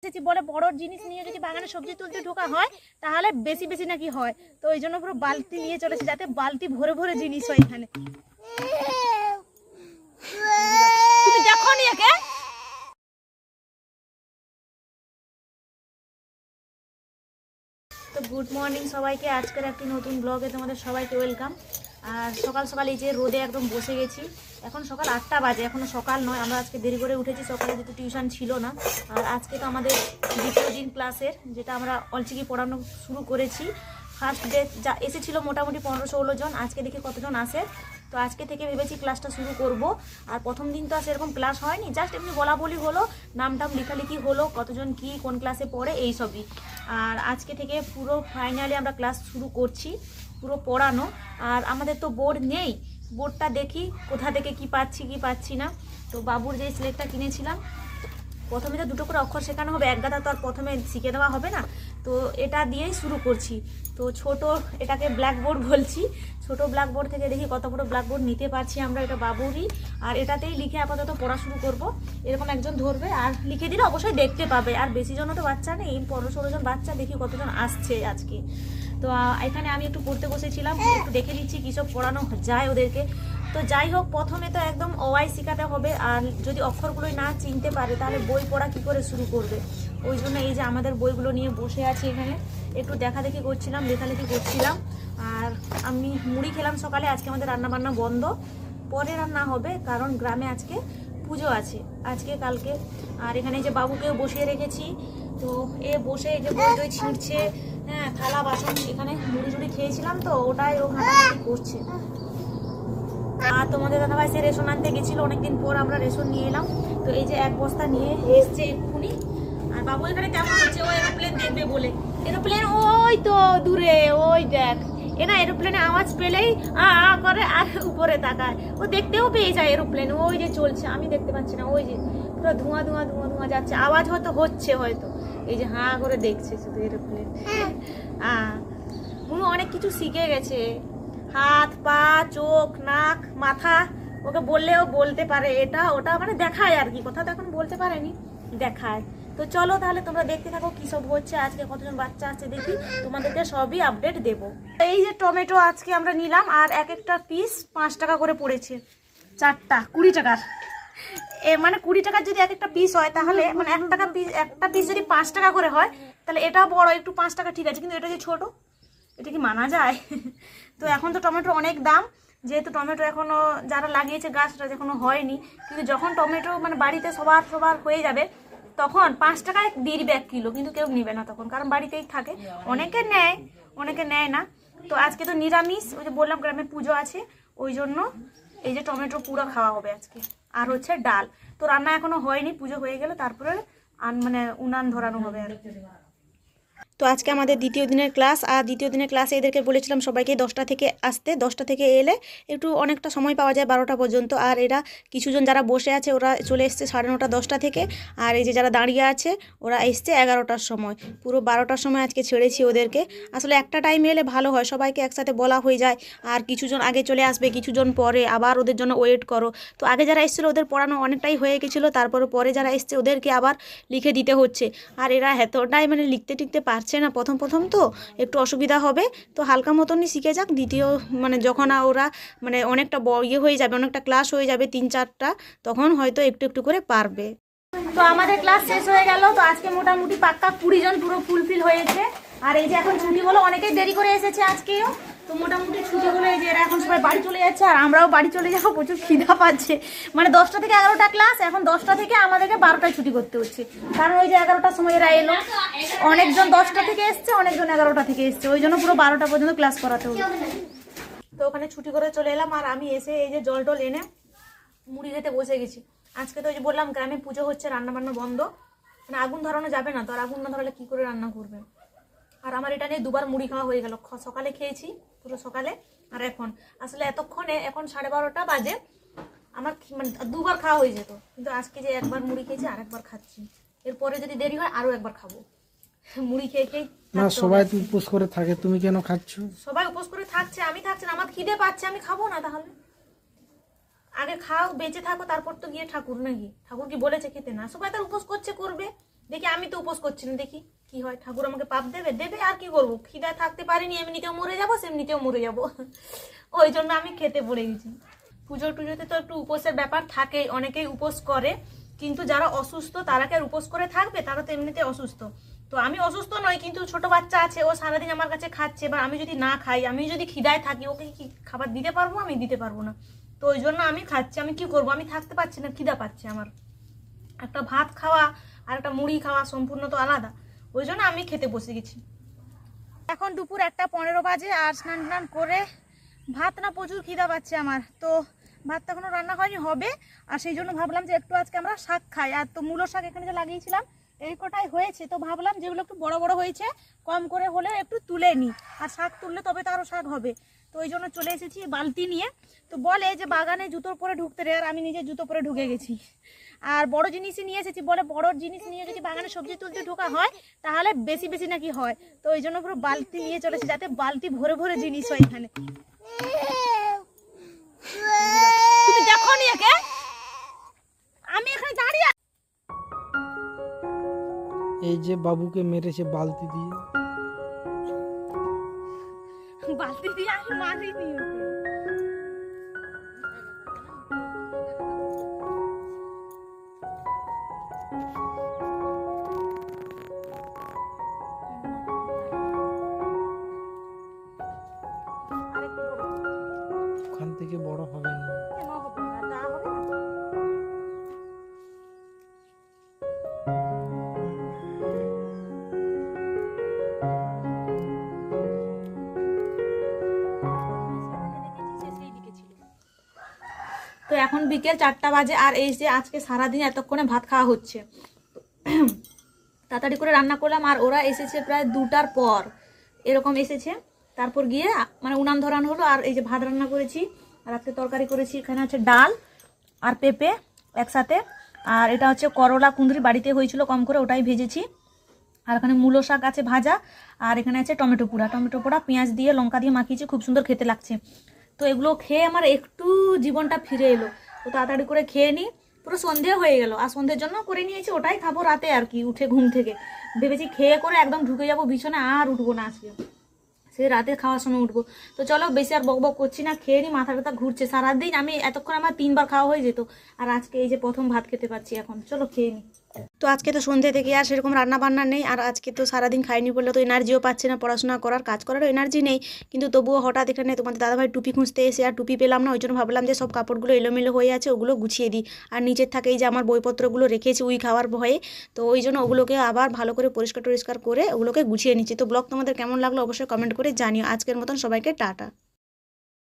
বলে বড় জিনিস নিয়ে যদি বাগানে সবজি তুলতে ঢোকা হয় তাহলে বেশি বেশি নাকি হয়। তো ওই জন্য পুরো বালতি নিয়ে চলেছে যাতে বালতি ভরে ভরে জিনিস হয় এখানে। তুমি দেখো নি একে? তো গুড মর্নিং সবাইকে, আজকের একটি নতুন ব্লগে তোমাদের সবাইকে ওয়েলকাম। আর সকাল সকাল এই যে রোদে একদম বসে গেছি, এখন সকাল 8টা বাজে, এখনো সকাল নয়। আমরা আজকে দেরি করে উঠেছি, সকালে যেহেতু টিউশন ছিল না। আর আজকে তো আমাদের দ্বিতীয় দিন ক্লাসের, যেটা আমরা অলচিকি পড়ানো শুরু করেছি। ফার্স্ট ডে যা এসেছিলো মোটামুটি 15-16 জন, আজকে দেখি কতজন আসে। তো আজকে থেকে ভেবেছি ক্লাসটা শুরু করব। আর প্রথম দিন তো আর সেরকম ক্লাস হয়নি, জাস্ট এমনি বলা বলি হলো, নাম টাম লেখালেখি হলো, কতজন কি কোন ক্লাসে পড়ে এই সবই। আর আজকে থেকে পুরো ফাইনালি আমরা ক্লাস শুরু করছি, পুরো পড়ানো। আর আমাদের তো বোর্ড নেই, বোর্ডটা দেখি কোথা থেকে কি পাচ্ছি না। তো বাবুর যে স্লেটটা কিনেছিলাম, প্রথমে তো দুটো করে অক্ষর শেখানো হবে, এক গাদা তো আর প্রথমে শিখে দেওয়া হবে না। তো এটা দিয়েই শুরু করছি। তো ছোট, এটাকে ব্ল্যাকবোর্ড বলছি, ছোট ব্ল্যাকবোর্ড থেকে দেখি কত বড় ব্ল্যাকবোর্ড নিতে পারছি আমরা। এটা বাবুরই, আর এটাতেই লিখে আপাতত পড়া শুরু করব। এরকম একজন ধরবে আর লিখে দিলে অবশ্যই দেখতে পাবে। আর বেশি জন তো বাচ্চা নেই, 15-16 জন বাচ্চা, দেখি কতজন আসছে আজকে। তো এখানে আমি একটু পড়তে বসেছিলাম, একটু দেখে দিচ্ছি কী সব পড়ানো যায় ওদেরকে। তো যাই হোক, প্রথমে তো একদম অওয়াই শেখাতে হবে। আর যদি অক্ষরগুলোই না চিনতে পারে তাহলে বই পড়া কি করে শুরু করবে। ওই জন্য এই যে আমাদের বইগুলো নিয়ে বসে আছি এখানে, একটু দেখাদেখি করছিলাম, লেখালেখি করছিলাম। আর আমি মুড়ি খেলাম সকালে। আজকে আমাদের রান্নাবান্না বন্ধ, পরে রান্না হবে, কারণ গ্রামে আজকে পুজো আছে, আজকে কালকে। আর এখানে যে বাবুকেও বসিয়ে রেখেছি, তো এ বসে এই যে বই টই ছিঁড়ছে, হ্যাঁ, থালা বাসন, এখানে মুড়ি টুড়ি খেয়েছিলাম তো ওটাই ও ঘাটাঘাটি করছে। আর তোমাদের দাদাভাই সে রেশন আনতে গেছিলো, অনেকদিন পর আমরা রেশন নিয়ে এলাম। তো এই যে এক বস্তা নিয়ে এসছে এক্ষুনি। আর বাবু এখানে কেমন হচ্ছে, ও এরোপ্লেন দেখবে বলে। এরোপ্লেন ওই তো দূরে, ওই দেখ, এ না এরোপ্লেনে আওয়াজ পেলেই আ আ করে আর উপরে তাকায়। ও দেখতেও পেয়ে যায় এরোপ্লেন, ওই যে চলছে, আমি দেখতে পাচ্ছি না। ওই যে পুরো ধোঁয়া ধোঁয়া ধোঁয়া ধোঁয়া যাচ্ছে, আওয়াজ হয়তো হচ্ছে, হয়তো এই যে হাঁ করে দেখছে শুধু এরোপ্লেন। অনেক কিছু শিখে গেছে, হাত পা চোখ নাক মাথা, ওকে বললেও বলতে পারে, এটা ওটা মানে দেখায় আর কি, কথা তো এখন বলতে পারেনি, দেখায়। তো চলো তাহলে তোমরা দেখতে থাকো কি সব হচ্ছে, আজকে কতজন বাচ্চা আছে দেখি, তোমাদেরকে সবই আপডেট দেবো। এই যে টমেটো আজকে আমরা নিলাম, আর এক একটা পিস 5 টাকা করে পড়েছে, 4টা 20 টাকার। মানে 20 টাকার যদি এক একটা পিস হয় তাহলে মানে 1 টাকা পিস, একটা পিস যদি 5 টাকা করে হয় তাহলে এটা বড় একটু 5 টাকা ঠিক আছে, কিন্তু এটা যে ছোট, এটা কি মানা যায়? তো এখন তো টমেটো অনেক দাম, যেহেতু টমেটো এখনো যারা লাগিয়েছে গাছটা এখনো হয়নি, কিন্তু যখন টমেটো মানে বাড়িতে সবার হয়ে যাবে তখন 5 টাকায় দিয়ে দিবে 1 কিলো, কিন্তু কেউ নিবে না তখন, কারণ বাড়িতেই থাকে। অনেকে নেয়, অনেকে নেয় না। তো আজকে তো নিরামিষ, ওই যে বললাম গ্রামে পুজো আছে, ওই জন্য এই যে টমেটো পুরো খাওয়া হবে আজকে। আর হচ্ছে ডাল, তো রান্না এখনো হয়নি, পুজো হয়ে গেলে তারপরে মানে উনান ধরানো হবে আর। তো আজকে আমাদের দ্বিতীয় দিনের ক্লাস, আর দ্বিতীয় দিনের ক্লাসে এদেরকে বলেছিলাম সবাইকে 10টা থেকে আসতে, 10টা থেকে এলে একটু অনেকটা সময় পাওয়া যায় 12টা পর্যন্ত। আর এরা কিছুজন যারা বসে আছে ওরা চলে এসছে 9:30 10টা থেকে, আর এই যে যারা দাঁড়িয়ে আছে ওরা এসছে 11টার সময়। পুরো 12টার সময় আজকে ছেড়েছি ওদেরকে। আসলে একটা টাইম এলে ভালো হয়, সবাইকে একসাথে বলা হয়ে যায়। আর কিছুজন আগে চলে আসবে, কিছুজন পরে, আবার ওদের জন্য ওয়েট করো। তো আগে যারা এসেছিলো ওদের পড়ানো অনেকটাই হয়ে গেছিলো, তারপরে পরে যারা এসছে ওদেরকে আবার লিখে দিতে হচ্ছে। আর এরা এতটাই মানে লিখতে টিখতে পারছে না, প্রথম তো একটু অসুবিধা হবে। তো হালকা মতনই শিখে যাক, দ্বিতীয় মানে যখন ওরা মানে অনেকটা ইয়ে হয়ে যাবে, অনেকটা ক্লাস হয়ে যাবে 3-4টা, তখন হয়তো একটু একটু করে পারবে। তো আমাদের ক্লাস শেষ হয়ে গেল। তো আজকে মোটামুটি পাক্কা 20 জন পুরো ফুলফিল হয়েছে। আর এই যে এখন ছুটি হলো, অনেকেই দেরি করে এসেছে আজকেও। তো মোটামুটি ছুটি হলো, এই যে এরা এখন সবাই বাড়ি চলে যাচ্ছে, আর আমরাও বাড়ি চলে যাবো, প্রচুর খিদা পাচ্ছে। মানে 10টা থেকে 11টা ক্লাস, এখন 10টা থেকে আমাদেরকে 12টায় ছুটি করতে হচ্ছে, কারণ ওই যে 11টার সময় এরা এলো। অনেকজন 10টা থেকে এসছে, অনেকজন 11টা থেকে এসছে, ওই জন্য পুরো 12টা পর্যন্ত ক্লাস করাতে হলো। তো ওখানে ছুটি করে চলে এলাম, আর আমি এসে এই যে জল টল এনে মুড়ি খেতে বসে গেছি। আজকে তো ওই যে বললাম গ্রামে পুজো হচ্ছে, রান্নাবান্না বন্ধ, মানে আগুন ধরানো যাবে না, তো আর আগুন না ধরালে কি করে রান্না করবে। আর আমার এটা নিয়ে 2বার মুড়ি খাওয়া হয়ে গেল, সকালে খেয়েছি পুরো সকালে, আর এখন আসলে এতক্ষণে এখন 12:30 বাজে, আমার মানে 2বার খাওয়া হয়ে যেত, কিন্তু আজকে যে 1বার মুড়ি খেয়েছি আর 1বার খাচ্ছি, এরপরে যদি দেরি হয় আরো 1বার খাবো। মুড়ি খেয়ে খেয়ে না, সবাই তো উপোস করে থাকে, তুমি কেন খাচ্ছ? সবাই উপোস করে থাকছে, আমি থাকছি না, আমার খিদে পাচ্ছে, আমি খাবো না। তাহলে আগে খাও, বেঁচে থাকো, তারপর তো গিয়ে ঠাকুর, নাকি ঠাকুর কি বলেছে খেতে? না, সবাই তার উপোস করছে, করবে, দেখি আমি তো উপোস করছি না, দেখি কি হয়, ঠাকুর আমাকে পাপ দেবে দেবে, আর কি করবো, খিদায় থাকতে পারিনি, এমনিতেও মরে যাবো সেমনিতেও মরে যাবো। ওই জন্য আমি খেতে পড়ে গেছি। পুজো টুজোতে তো একটু উপোসের ব্যাপার থাকে, অনেকেই উপোস করে, কিন্তু যারা অসুস্থ তারা কি আর উপোস করে থাকবে, তারা তো এমনিতে অসুস্থ। তো আমি অসুস্থ নই, কিন্তু ছোট বাচ্চা আছে, ও সারাদিন আমার কাছে খাচ্ছে, বা আমি যদি না খাই, আমি যদি খিদায় থাকি, ওকে কি খাবার দিতে পারবো? আমি দিতে পারবো না। তো ওই জন্য আমি খাচ্ছি। আমি কি করবো, আমি থাকতে পারছি না, খিদা পাচ্ছে আমার। একটা ভাত খাওয়া আর একটা মুড়ি খাওয়া সম্পূর্ণ তো আলাদা। ওই জন্য আমি খেতে বসে গেছি। এখন দুপুর 1:15 বাজে, আর স্নান টান করে ভাত না প্রচুর খিদা পাচ্ছে আমার, তো ভাতটা এখনো রান্না হয়নি, হবে। আর সেই জন্য ভাবলাম যে একটু আজকে আমরা শাক খাই। আর তো মূলো শাক এখানে যে লাগিয়েছিলাম এই কটাই হয়েছে, তো ভাবলাম যেগুলো একটু বড় বড় হয়েছে কম করে হলে একটু তুলে নিই, আর শাক তুললে তবে তো আরও শাক হবে। তো ওই জন্য চলে এসেছি বালতি নিয়ে। তো বলে যে বাগানে জুতো পরে ঢুকতে রে, আর আমি নিজে জুতো পরে ঢুকে গেছি। আর বড় জিনিসই নিয়ে এসেছি, বলে বড় জিনিস নিয়ে যদি বাগানে সবজি তুলতে ঢোকা হয় তাহলে বেশি বেশি নাকি হয়। তো ওই জন্য পুরো বালতি নিয়ে চলেছি, যাতে বালতি ভরে ভরে জিনিস হয় এখানে। তুমি দেখো নি একে, আমি এখানে দাঁড়িয়ে। এই যে বাবুকে মেরেছে বালতি দিয়ে। বালতি দিয়ে আমি মারিনি ওকে। ওখান থেকে বড় হবে না। কেন হবে না? যা হবে না। তো এখন বিকেল 4টা বাজে, আর এই যে আজকে সারাদিন এতক্ষণে ভাত খাওয়া হচ্ছে। তাড়াতাড়ি করে রান্না করলাম, আর ওরা এসেছে প্রায় 2টার পর এরকম এসেছে। তারপর গিয়ে মানে উনান ধরানো হলো, আর এই যে ভাত রান্না করেছি, আর রাত্রে তরকারি করেছি। এখানে আছে ডাল আর পেঁপে একসাথে, আর এটা হচ্ছে করলা কুঁদরি বাড়িতে হয়েছিল কম করে, ওটাই ভেজেছি। আর এখানে মূলো শাক আছে ভাজা, আর এখানে আছে টমেটো পোড়া পেঁয়াজ দিয়ে লঙ্কা দিয়ে মাখিয়েছি, খুব সুন্দর খেতে লাগছে। তো এগুলো খেয়ে আমার একটু জীবনটা ফিরে এলো। তো তাড়াতাড়ি করে খেয়ে নিই, পুরো সন্ধে হয়ে গেল। আর সন্ধ্যের জন্য করে নিয়েছি, ওটাই খাবো রাতে আর কি, উঠে ঘুম থেকে ভেবেছি খেয়ে করে একদম ঢুকে যাবো বিছানে, আর উঠবো না আজকে, সে রাতে খাওয়ার সময় উঠবো। তো চলো বেশি আর বক বক করছি না, খেয়ে নি, মাথা ব্যথা ঘুরছে। সারাদিন আমি এতক্ষণ আমার 3বার খাওয়া হয়ে যেত, আর আজকে এই যে প্রথম ভাত খেতে পারছি এখন। চলো খেয়ে নি। তো আজকে তো সন্ধ্যে থেকে আর সেরকম রান্না বান্না নেই, আর আজকে তো সারাদিন খাইনি বললে তো এনার্জিও পাচ্ছে না, পড়াশোনা করার কাজ করারও এনার্জি নেই। কিন্তু তবুও হঠাৎ এখানে তোমাদের দাদাভাই টুপি খুঁজতে এসে আর টুপি পেলাম না, ওই জন্য ভাবলাম যে সব কাপড়গুলো এলোমেলো হয়ে আছে ওগুলো গুছিয়ে দিই। আর নিচের থাকে এই যে আমার বইপত্রগুলো রেখেছি উই খাওয়ার ভয়ে, তো ওই জন্য ওগুলোকে আবার ভালো করে পরিষ্কার টরিষ্কার করে ওগুলোকে গুছিয়ে নিচ্ছি। তো ব্লগ তোমাদের কেমন লাগলো অবশ্যই কমেন্ট করে জানিও। আজকের মতন সবাইকে টাটা।